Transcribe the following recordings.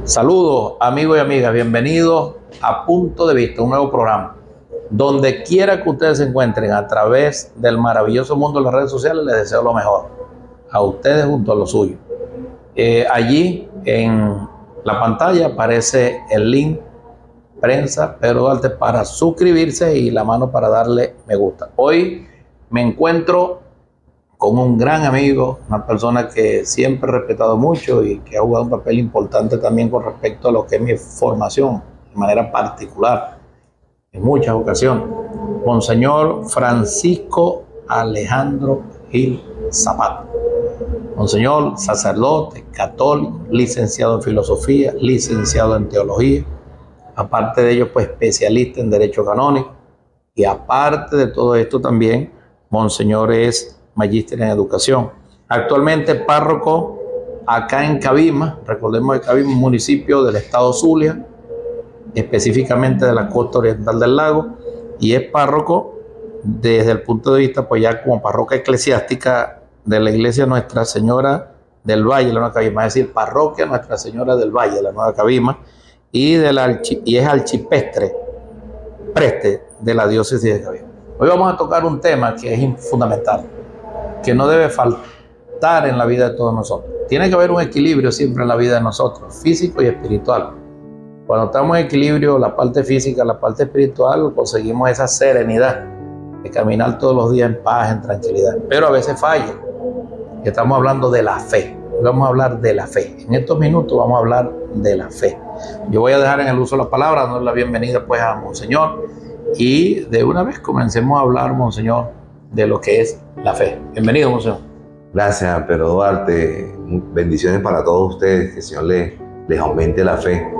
Saludos amigos y amigas, bienvenidos a Punto de Vista, un nuevo programa. Donde quiera que ustedes se encuentren a través del maravilloso mundo de las redes sociales, les deseo lo mejor. A ustedes junto a los suyos. Allí en la pantalla aparece el link Prensa Pedro Duarte para suscribirse y la mano para darle me gusta. Hoy me encuentro con un gran amigo, una persona que siempre he respetado mucho y que ha jugado un papel importante también con respecto a lo que es mi formación, de manera particular, en muchas ocasiones. Monseñor Francisco Alejandro Gil Zapata. Monseñor, sacerdote, católico, licenciado en filosofía, licenciado en teología, aparte de ello, pues especialista en derecho canónico, y aparte de todo esto también, Monseñor es magíster en educación. Actualmente párroco acá en Cabima, recordemos que Cabima es un municipio del estado Zulia, específicamente de la costa oriental del lago, y es párroco desde el punto de vista, pues ya como parroquia eclesiástica de la iglesia Nuestra Señora del Valle, la Nueva Cabima, es decir, parroquia Nuestra Señora del Valle, la Nueva Cabima, y es arcipreste de la diócesis de Cabima. Hoy vamos a tocar un tema que es fundamental, que no debe faltar en la vida de todos nosotros. Tiene que haber un equilibrio siempre en la vida de nosotros, físico y espiritual. Cuando estamos en equilibrio, la parte física, la parte espiritual, conseguimos esa serenidad de caminar todos los días en paz, en tranquilidad. Pero a veces falla. Estamos hablando de la fe. Vamos a hablar de la fe. En estos minutos vamos a hablar de la fe. Yo voy a dejar en el uso de la palabra, dando la bienvenida pues a Monseñor. Y de una vez comencemos a hablar, Monseñor, de lo que es la fe. Bienvenido, Monseñor. Gracias, Pedro Duarte. Bendiciones para todos ustedes. Que el Señor les aumente la fe.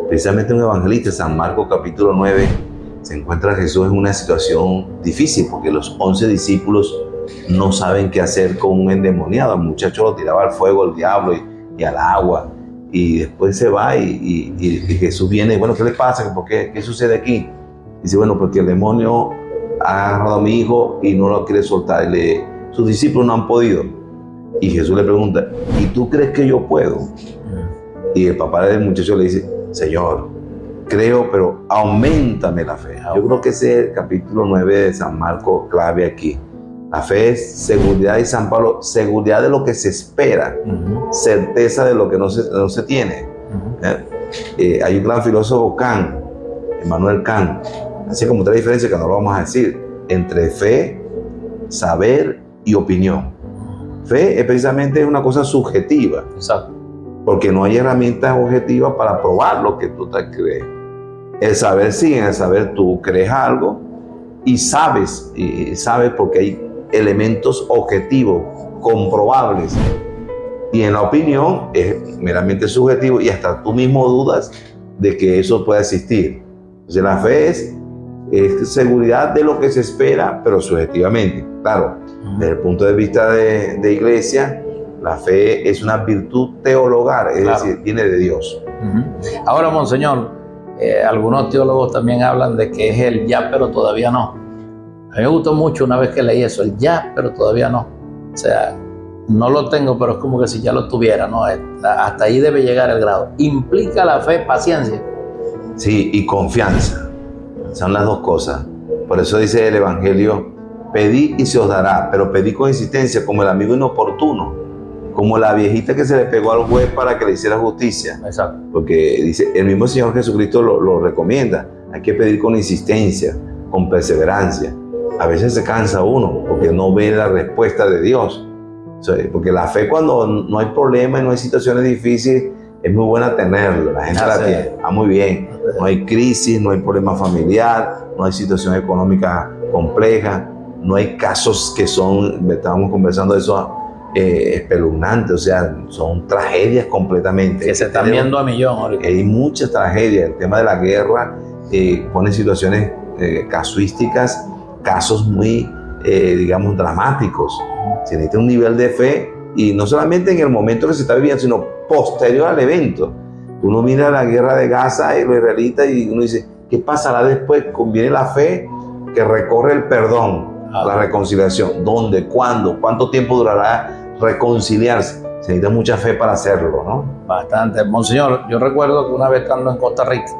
Precisamente un evangelista, San Marcos capítulo 9, se encuentra Jesús en una situación difícil porque los 11 discípulos no saben qué hacer con un endemoniado. El muchacho lo tiraba al fuego, al diablo y al agua. Y después se va y Jesús viene. Bueno, ¿qué le pasa? ¿Qué sucede aquí? Dice, bueno, porque el demonio ha agarrado a mi hijo y no lo quiere soltar. Sus discípulos no han podido. Y Jesús le pregunta, ¿y tú crees que yo puedo? Y el papá del muchacho le dice, Señor, creo, pero auméntame la fe. Yo creo que ese es el capítulo 9 de San Marcos clave aquí. La fe es seguridad, y San Pablo, seguridad de lo que se espera, certeza de lo que no se tiene. Hay un gran filósofo, Kant, Emmanuel Kant, así como otra diferencia que no lo vamos a decir, entre fe, saber y opinión. Fe es precisamente una cosa subjetiva. Exacto. Porque no hay herramientas objetivas para probar lo que tú te crees. El saber sí, en el saber tú crees algo y sabes porque hay elementos objetivos, comprobables. Y en la opinión es meramente subjetivo y hasta tú mismo dudas de que eso pueda existir. Entonces la fe es seguridad de lo que se espera, pero subjetivamente. Claro, desde el punto de vista de iglesia, la fe es una virtud teologal, es decir, viene de Dios. Ahora, Monseñor, algunos teólogos también hablan de que es el ya, pero todavía no. A mí me gustó mucho una vez que leí eso, el ya, pero todavía no. O sea, no lo tengo, pero es como que si ya lo tuviera, ¿no? Hasta ahí debe llegar el grado. ¿Implica la fe paciencia? Sí, y confianza. Son las dos cosas. Por eso dice el Evangelio, pedid y se os dará, pero pedid con insistencia, como el amigo inoportuno. Como la viejita que se le pegó al juez para que le hiciera justicia. Exacto. Porque dice, el mismo Señor Jesucristo lo recomienda. Hay que pedir con insistencia, con perseverancia. A veces se cansa uno porque no ve la respuesta de Dios. O sea, porque la fe, cuando no hay problemas y no hay situaciones difíciles, es muy buena tenerla. La gente la tiene. Está muy bien. No hay crisis, no hay problema familiar, no hay situación económica compleja, no hay casos que estábamos conversando de eso, espeluznantes, o sea, son tragedias completamente. Que se están viendo a millón ahorita. Hay muchas tragedias. El tema de la guerra pone situaciones casuísticas, casos muy, digamos, dramáticos. Se necesita un nivel de fe, y no solamente en el momento que se está viviendo, sino posterior al evento. Uno mira la guerra de Gaza y los israelitas y uno dice, ¿qué pasará después? Conviene la fe que recorre el perdón, la reconciliación. ¿Dónde? ¿Cuándo? ¿Cuánto tiempo durará reconciliarse? Se necesita mucha fe para hacerlo, ¿no? Bastante. Monseñor, yo recuerdo que una vez estando en Costa Rica,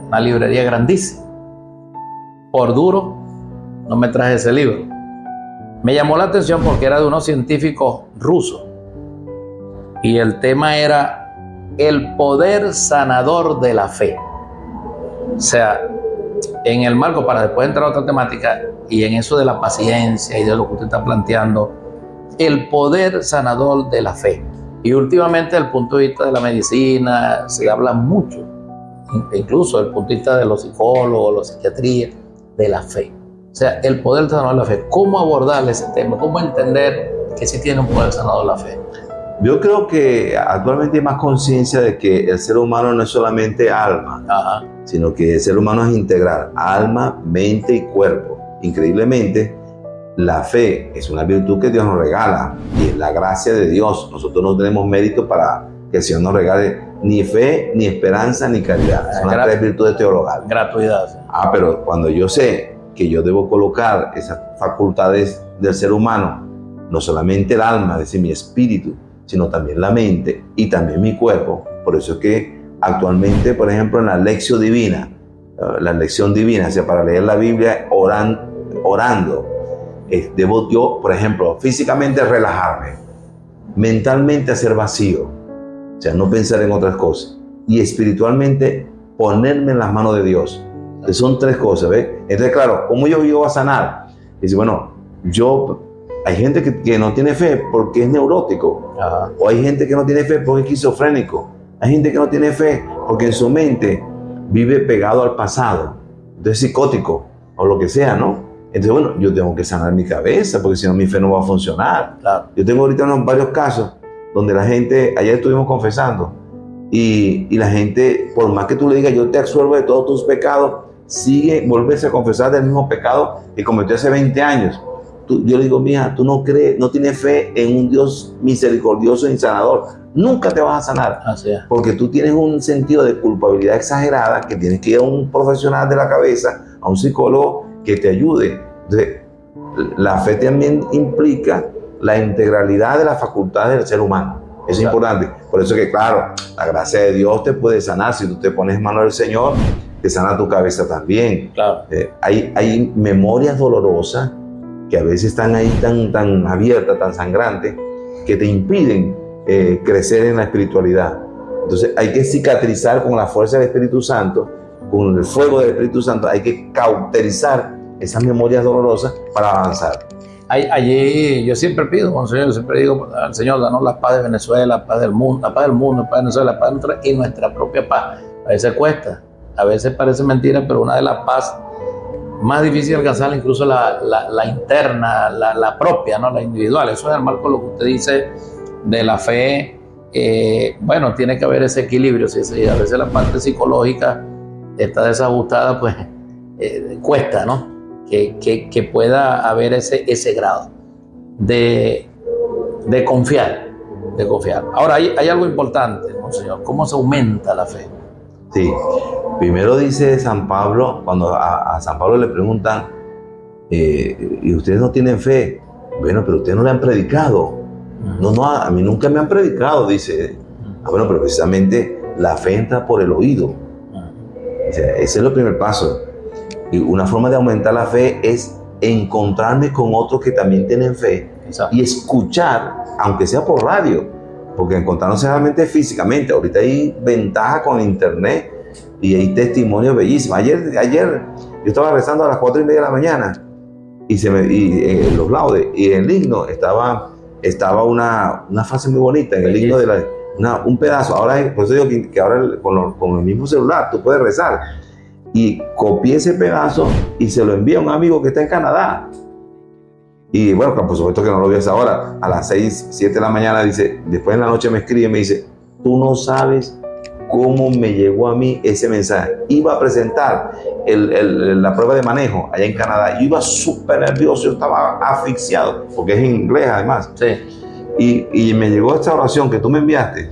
una librería grandísima, por duro, no me traje ese libro. Me llamó la atención porque era de unos científicos rusos y el tema era el poder sanador de la fe. O sea, en el marco, para después entrar a otra temática, y en eso de la paciencia y de lo que usted está planteando, el poder sanador de la fe. Y últimamente, desde el punto de vista de la medicina, se habla mucho, incluso desde el punto de vista de los psicólogos, la psiquiatría, de la fe. O sea, el poder sanador de la fe. ¿Cómo abordar ese tema? ¿Cómo entender que sí tiene un poder sanador la fe? Yo creo que actualmente hay más conciencia de que el ser humano no es solamente alma, sino que el ser humano es integral, alma, mente y cuerpo. Increíblemente, la fe es una virtud que Dios nos regala y es la gracia de Dios. Nosotros no tenemos mérito para que el Señor nos regale ni fe, ni esperanza, ni caridad. Son las tres virtudes teologales. Gratuidad. Sí. Pero cuando yo sé que yo debo colocar esas facultades del ser humano, no solamente el alma, es decir, mi espíritu, sino también la mente y también mi cuerpo. Por eso es que actualmente, por ejemplo, en la lección divina, o sea, para leer la Biblia orando, debo yo, por ejemplo, físicamente relajarme, mentalmente hacer vacío, o sea, no pensar en otras cosas, y espiritualmente ponerme en las manos de Dios. Entonces, son tres cosas, ¿ves? Entonces, claro, ¿cómo yo voy a sanar? Dice, bueno, hay gente que no tiene fe porque es neurótico. O hay gente que no tiene fe porque es esquizofrénico. Hay gente que no tiene fe porque en su mente vive pegado al pasado. Entonces es psicótico o lo que sea, ¿no? Entonces, bueno, yo tengo que sanar mi cabeza porque si no mi fe no va a funcionar. Claro. Yo tengo ahorita varios casos donde la gente, ayer estuvimos confesando y la gente, por más que tú le digas yo te absuelvo de todos tus pecados, vuelves a confesar del mismo pecado que cometió hace 20 años. Yo le digo, mija, tú no crees, no tienes fe en un Dios misericordioso y sanador. Nunca te vas a sanar. Así es. Porque tú tienes un sentido de culpabilidad exagerada que tienes que ir a un profesional de la cabeza, a un psicólogo que te ayude. Entonces, la fe también implica la integralidad de las facultades del ser humano. Eso es importante. Por eso que, claro, la gracia de Dios te puede sanar. Si tú te pones en mano del Señor, te sana tu cabeza también. Claro. Hay memorias dolorosas que a veces están ahí tan abiertas, tan sangrantes, que te impiden crecer en la espiritualidad. Entonces hay que cicatrizar con la fuerza del Espíritu Santo, con el fuego del Espíritu Santo, hay que cauterizar esas memorias dolorosas para avanzar. Allí yo siempre pido, Monseñor, yo siempre digo al Señor, danos la paz de Venezuela, la paz del mundo, la paz de Venezuela, la paz de nuestra, y nuestra propia paz. A veces cuesta, a veces parece mentira, pero una de las paz más difícil de alcanzar, incluso la interna, la propia, ¿no? La individual. Eso es el marco de lo que usted dice de la fe. Bueno, tiene que haber ese equilibrio. Si a veces la parte psicológica está desajustada, pues cuesta, ¿no? Que pueda haber ese grado de confiar. Ahora, hay algo importante, Monseñor. ¿Cómo se aumenta la fe? Sí, primero dice San Pablo, cuando a San Pablo le preguntan, ¿y ustedes no tienen fe? Bueno, pero ustedes no le han predicado. No, a mí nunca me han predicado, dice. Bueno, pero precisamente la fe entra por el oído. O sea, ese es el primer paso. Y una forma de aumentar la fe es encontrarme con otros que también tienen fe. Exacto. Y escuchar, aunque sea por radio. Porque encontrarnos realmente físicamente. Ahorita hay ventaja con internet y hay testimonios bellísimos. Ayer yo estaba rezando a las 4:30 de la mañana y en los laudes y en el himno estaba una frase muy bonita en el himno de un pedazo. Ahora, por eso digo que ahora con el mismo celular tú puedes rezar. Y copié ese pedazo y se lo envié a un amigo que está en Canadá. Y bueno, por supuesto que no lo vi a esa hora. A las 6, 7 de la mañana, dice, después en la noche me escribe y me dice, tú no sabes cómo me llegó a mí ese mensaje. Iba a presentar la prueba de manejo allá en Canadá. Yo iba súper nervioso, yo estaba asfixiado, porque es en inglés además. Sí. Y me llegó esta oración que tú me enviaste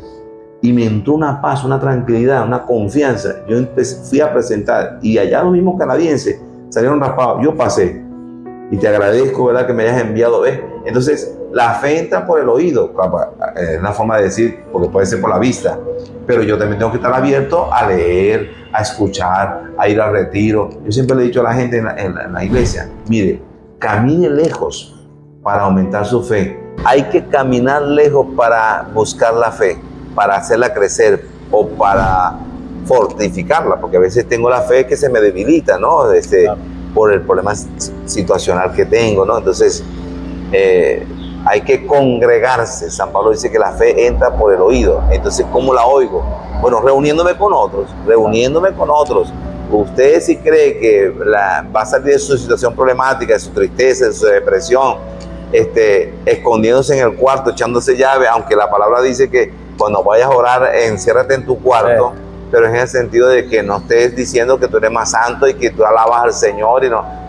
y me entró una paz, una tranquilidad, una confianza. Yo fui a presentar y allá los mismos canadienses salieron raspados. Yo pasé. Y te agradezco, ¿verdad?, que me hayas enviado. ¿Ves? Entonces, La fe entra por el oído, es una forma de decir, porque puede ser por la vista, pero yo también tengo que estar abierto a leer, a escuchar, a ir al retiro. Yo siempre le he dicho a la gente en la iglesia, mire, camine lejos para aumentar su fe. Hay que caminar lejos para buscar la fe, para hacerla crecer o para fortificarla, porque a veces tengo la fe que se me debilita, ¿no? Claro. Por el problema situacional que tengo, ¿no? Entonces, hay que congregarse. San Pablo dice que la fe entra por el oído. Entonces, ¿cómo la oigo? Bueno, reuniéndome con otros. Usted si cree que va a salir de su situación problemática, de su tristeza, de su depresión, escondiéndose en el cuarto, echándose llave, aunque la palabra dice que cuando vayas a orar, enciérrate en tu cuarto, pero es en el sentido de que no estés diciendo que tú eres más santo y que tú alabas al Señor.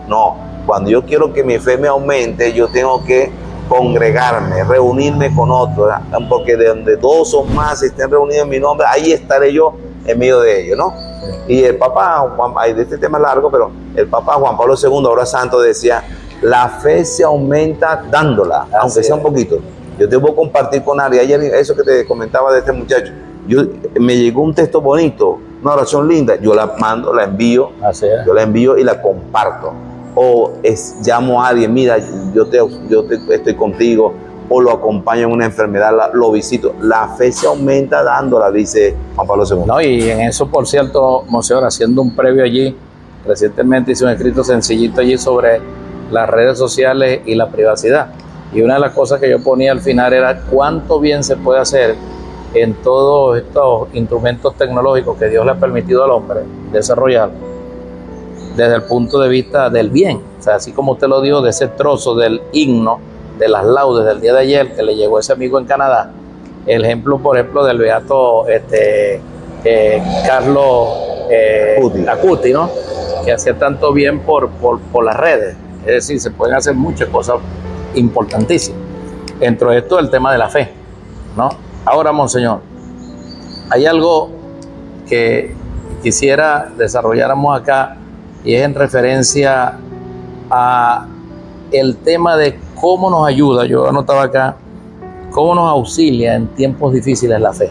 No, cuando yo quiero que mi fe me aumente, yo tengo que congregarme, reunirme con otros, porque de donde dos o más estén reunidos en mi nombre, ahí estaré yo en medio de ellos, ¿no? Y el Papa, este tema es largo, pero el Papa Juan Pablo II, ahora santo, decía, la fe se aumenta dándola, aunque sea un poquito. Yo te voy a compartir con alguien, ayer eso que te comentaba de este muchacho, me llegó un texto bonito, una oración linda, yo la mando, la envío, yo la envío y la comparto. O llamo a alguien, mira, yo estoy contigo, o lo acompaño en una enfermedad, lo visito. La fe se aumenta dándola, dice Juan Pablo II. No, y en eso, por cierto, Monseñor, haciendo un previo allí, recientemente hice un escrito sencillito allí sobre las redes sociales y la privacidad. Y una de las cosas que yo ponía al final era cuánto bien se puede hacer en todos estos instrumentos tecnológicos que Dios le ha permitido al hombre desarrollar desde el punto de vista del bien. O sea, así como usted lo dijo, de ese trozo del himno, de las laudes del día de ayer que le llegó a ese amigo en Canadá, el ejemplo, por ejemplo, del beato Carlos Acuti, ¿no? Que hacía tanto bien por las redes. Es decir, se pueden hacer muchas cosas importantísimas. Dentro de esto, el tema de la fe, ¿no? Ahora, Monseñor, hay algo que quisiera desarrolláramos acá, y es en referencia a el tema de cómo nos ayuda, yo anotaba acá, cómo nos auxilia en tiempos difíciles la fe.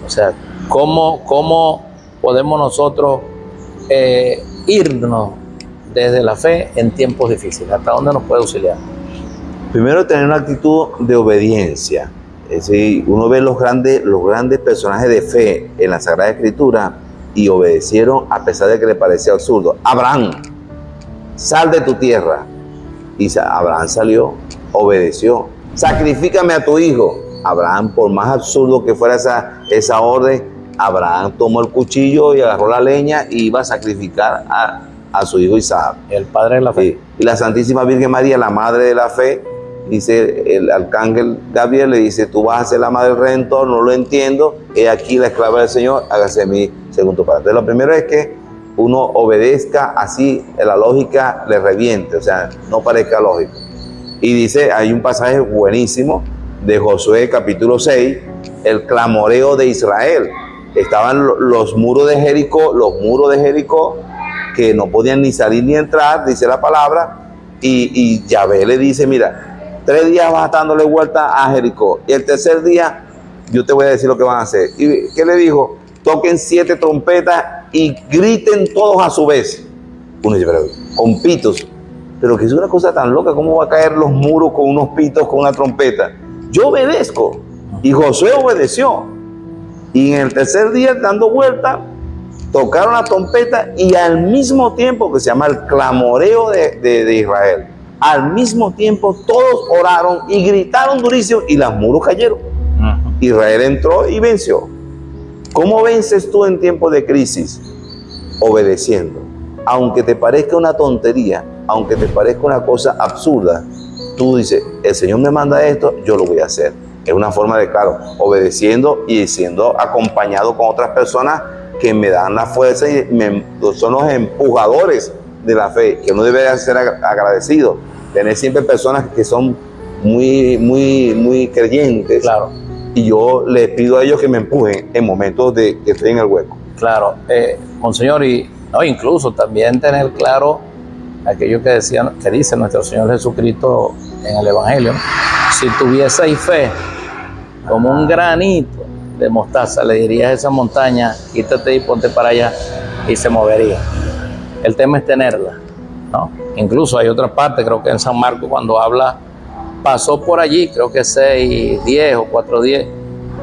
O sea, cómo podemos nosotros irnos desde la fe en tiempos difíciles, hasta dónde nos puede auxiliar. Primero, tener una actitud de obediencia. Es decir, uno ve los grandes personajes de fe en la Sagrada Escritura y obedecieron a pesar de que le parecía absurdo. Abraham, sal de tu tierra. Y Abraham salió, obedeció. Sacrifícame a tu hijo. Abraham, por más absurdo que fuera esa orden, Abraham tomó el cuchillo y agarró la leña y iba a sacrificar a su hijo Isaac. El padre de la fe. Y la Santísima Virgen María, la madre de la fe, dice, el arcángel Gabriel le dice, tú vas a ser la madre del Redentor, no lo entiendo, he aquí la esclava del Señor, hágase mí según tu palabra. Entonces, lo primero es que uno obedezca, así la lógica le reviente, o sea, no parezca lógico. Y dice, hay un pasaje buenísimo de Josué capítulo 6, el clamoreo de Israel. Estaban los muros de Jericó, que no podían ni salir ni entrar, dice la palabra, y Yahvé le dice, mira, 3 días vas dándole vuelta a Jericó, y el tercer día yo te voy a decir lo que van a hacer. ¿Y qué le dijo? Toquen 7 trompetas y griten todos a su vez. Uno dice, pero con pitos. Pero que es una cosa tan loca, ¿cómo va a caer los muros con unos pitos, con una trompeta? Yo obedezco. Y Josué obedeció. Y en el tercer día, dando vuelta, tocaron la trompeta y al mismo tiempo, que se llama el clamoreo de Israel, al mismo tiempo todos oraron y gritaron durísimo y los muros cayeron. Israel entró y venció. ¿Cómo vences tú en tiempos de crisis? Obedeciendo. Aunque te parezca una tontería, aunque te parezca una cosa absurda, tú dices, el Señor me manda esto, yo lo voy a hacer. Es una forma de, claro, obedeciendo y siendo acompañado con otras personas que me dan la fuerza y son los empujadores de la fe, que uno debe ser agradecido. Tener siempre personas que son muy creyentes. Claro. Y yo les pido a ellos que me empujen en momentos de que estoy en el hueco. Claro, Monseñor, y no, incluso también tener claro aquello que dice nuestro Señor Jesucristo en el Evangelio, ¿no? Si tuvieseis fe como un granito de mostaza, le dirías a esa montaña, quítate y ponte para allá, y se movería. El tema es tenerla, ¿no? Incluso hay otra parte, creo que en San Marcos, cuando habla, pasó por allí, creo que 6:10 o 4:10,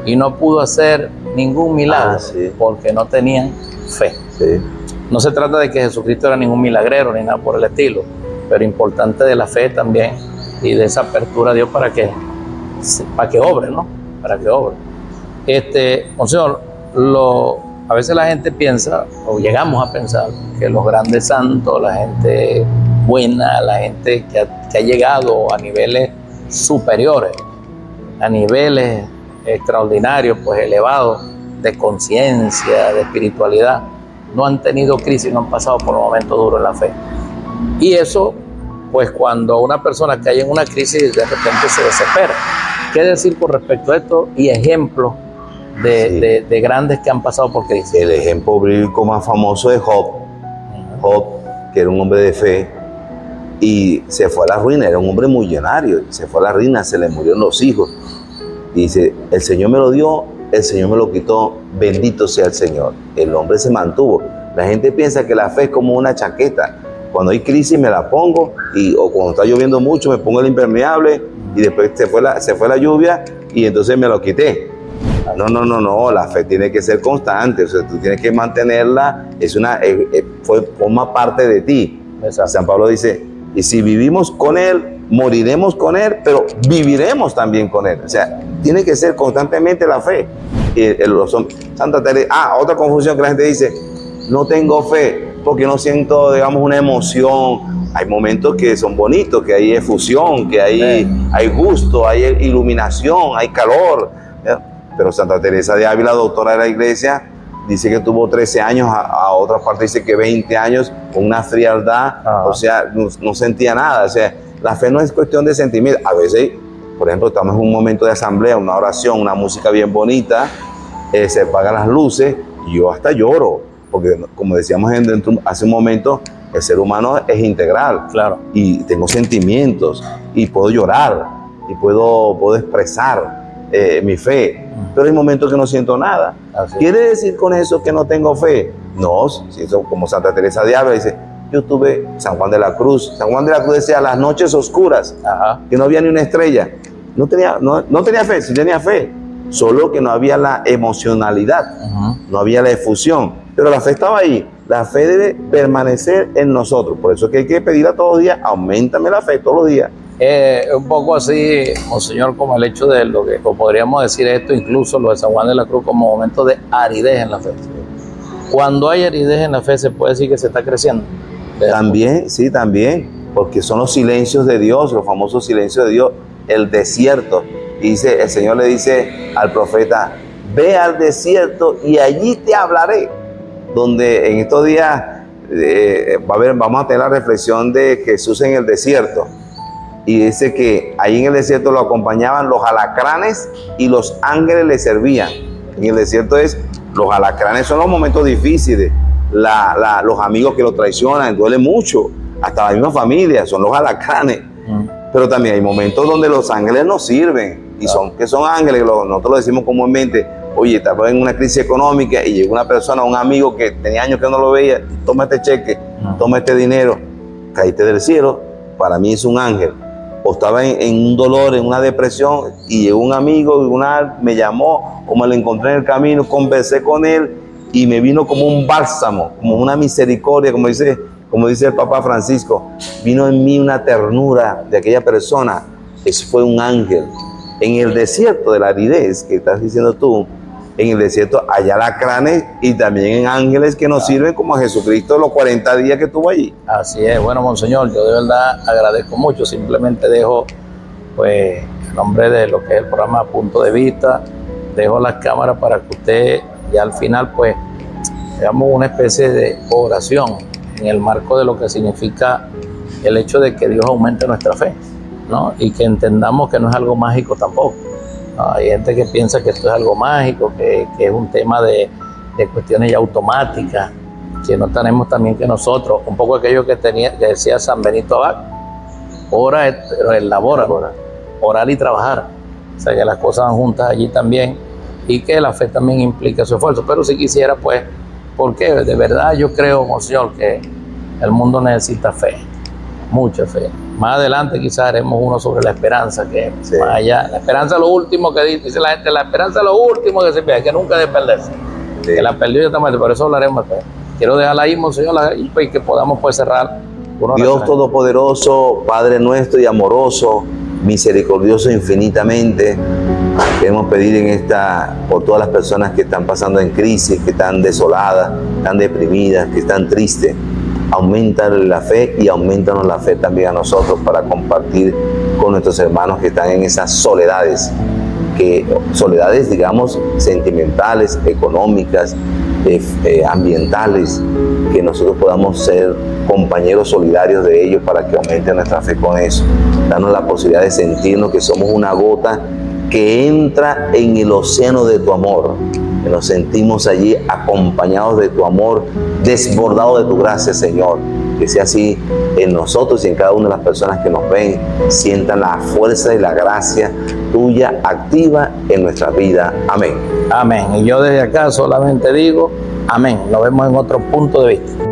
y no pudo hacer ningún milagro, sí, porque no tenían fe. Sí. No se trata de que Jesucristo era ningún milagrero ni nada por el estilo, pero importante de la fe también y de esa apertura a Dios para que obre, ¿no? Para que obre. Monseñor, a veces la gente piensa, o llegamos a pensar, que los grandes santos, la gente buena, la gente que ha llegado a niveles superiores, a niveles extraordinarios, pues elevados, de conciencia, de espiritualidad, no han tenido crisis, no han pasado por un momento duro en la fe. Y eso, pues cuando una persona cae en una crisis, de repente se desespera. ¿Qué decir con respecto a esto? Y ejemplos de grandes que han pasado por crisis. El ejemplo bíblico más famoso es Job. Job, que era un hombre de fe, y se fue a la ruina, era un hombre millonario, se fue a la ruina, se le murieron los hijos. Y dice, el Señor me lo dio, el Señor me lo quitó, bendito sea el Señor. El hombre se mantuvo. La gente piensa que la fe es como una chaqueta. Cuando hay crisis me la pongo, o cuando está lloviendo mucho me pongo el impermeable, y después se fue la lluvia y entonces me lo quité. No, la fe tiene que ser constante, o sea, tú tienes que mantenerla, forma parte de ti. Exacto. San Pablo dice, y si vivimos con Él, moriremos con Él, pero viviremos también con Él. O sea, tiene que ser constantemente la fe. Santa Teresa, otra confusión que la gente dice, no tengo fe porque no siento, digamos, una emoción. Hay momentos que son bonitos, que hay efusión, que hay gusto, hay iluminación, hay calor. Pero Santa Teresa de Ávila, doctora de la Iglesia, dice que tuvo 13 años, a otra parte dice que 20 años, con una frialdad, o sea, no sentía nada. O sea, la fe no es cuestión de sentimiento. A veces, por ejemplo, estamos en un momento de asamblea, una oración, una música bien bonita, se apagan las luces, y yo hasta lloro, porque como decíamos hace un momento, el ser humano es integral, claro, y tengo sentimientos, y puedo llorar, y puedo expresar mi fe, pero hay momentos que no siento nada. ¿Quiere decir con eso que no tengo fe? No, si eso, como Santa Teresa de Ávila dice, yo tuve San Juan de la Cruz. San Juan de la Cruz decía las noches oscuras, que no había ni una estrella. No tenía fe, sí tenía fe, solo que no había la emocionalidad, no había la efusión, pero la fe estaba ahí. La fe debe permanecer en nosotros, por eso es que hay que pedirla todos los días, auméntame la fe todos los días. Un poco así, Monseñor, como el hecho de lo que, o podríamos decir esto, incluso lo de San Juan de la Cruz, como momento de aridez en la fe. Cuando hay aridez en la fe, se puede decir que se está creciendo. También, sí, también, porque son los silencios de Dios, los famosos silencios de Dios, el desierto. Y el Señor le dice al profeta, ve al desierto y allí te hablaré. Donde en estos días vamos a tener la reflexión de Jesús en el desierto. Y dice que ahí en el desierto lo acompañaban los alacranes y los ángeles le servían. En el desierto los alacranes son los momentos difíciles, los amigos que lo traicionan, duele mucho, hasta la misma familia, son los alacranes. Pero también hay momentos donde los ángeles nos sirven, y son ángeles, nosotros lo decimos comúnmente, oye, estaba en una crisis económica y llegó una persona, un amigo que tenía años que no lo veía, toma este cheque, toma este dinero, caíste del cielo, para mí es un ángel. O estaba en un dolor, en una depresión, y llegó un amigo, me llamó, o me lo encontré en el camino, conversé con él, y me vino como un bálsamo, como una misericordia, como dice el Papa Francisco, vino en mí una ternura de aquella persona. Eso fue un ángel. En el desierto de la aridez que estás diciendo tú, en el desierto hay alacranes y también en ángeles que nos sirven, como a Jesucristo los 40 días que estuvo allí. Así es. Bueno, Monseñor, yo de verdad agradezco mucho. Simplemente dejo, pues, en nombre de lo que es el programa Punto de Vista, dejo las cámaras para que usted, ya al final, pues, hagamos una especie de oración en el marco de lo que significa el hecho de que Dios aumente nuestra fe, ¿no? Y que entendamos que no es algo mágico tampoco. Hay gente que piensa que esto es algo mágico, que es un tema de cuestiones ya automáticas, sino tenemos también que nosotros, un poco aquello que decía San Benito Abad, ora et labora, orar y trabajar. O sea, que las cosas van juntas allí también y que la fe también implica su esfuerzo. Pero si quisiera, pues, porque de verdad yo creo, Monseñor, que el mundo necesita fe, mucha fe. Más adelante quizás haremos uno sobre la esperanza, que sí, más allá. La esperanza es lo último que dice la gente, la esperanza es lo último que se pierde, que nunca debe perderse. Sí. Que la perdió y está muerta, por eso hablaremos. Pues. Quiero dejarla ahí, Monseñor, y que podamos pues cerrar. Dios Todopoderoso, Padre nuestro y amoroso, misericordioso infinitamente, queremos pedir por todas las personas que están pasando en crisis, que están desoladas, están deprimidas, que están tristes. Aumentan la fe y aumentanos la fe también a nosotros para compartir con nuestros hermanos que están en esas soledades, digamos, sentimentales, económicas, ambientales, que nosotros podamos ser compañeros solidarios de ellos para que aumente nuestra fe con eso. Danos la posibilidad de sentirnos que somos una gota que entra en el océano de tu amor, que nos sentimos allí acompañados de tu amor, desbordados de tu gracia, Señor. Que sea así en nosotros y en cada una de las personas que nos ven, sientan la fuerza y la gracia tuya activa en nuestra vida. Amén. Amén. Y yo desde acá solamente digo, amén. Nos vemos en otro punto de vista.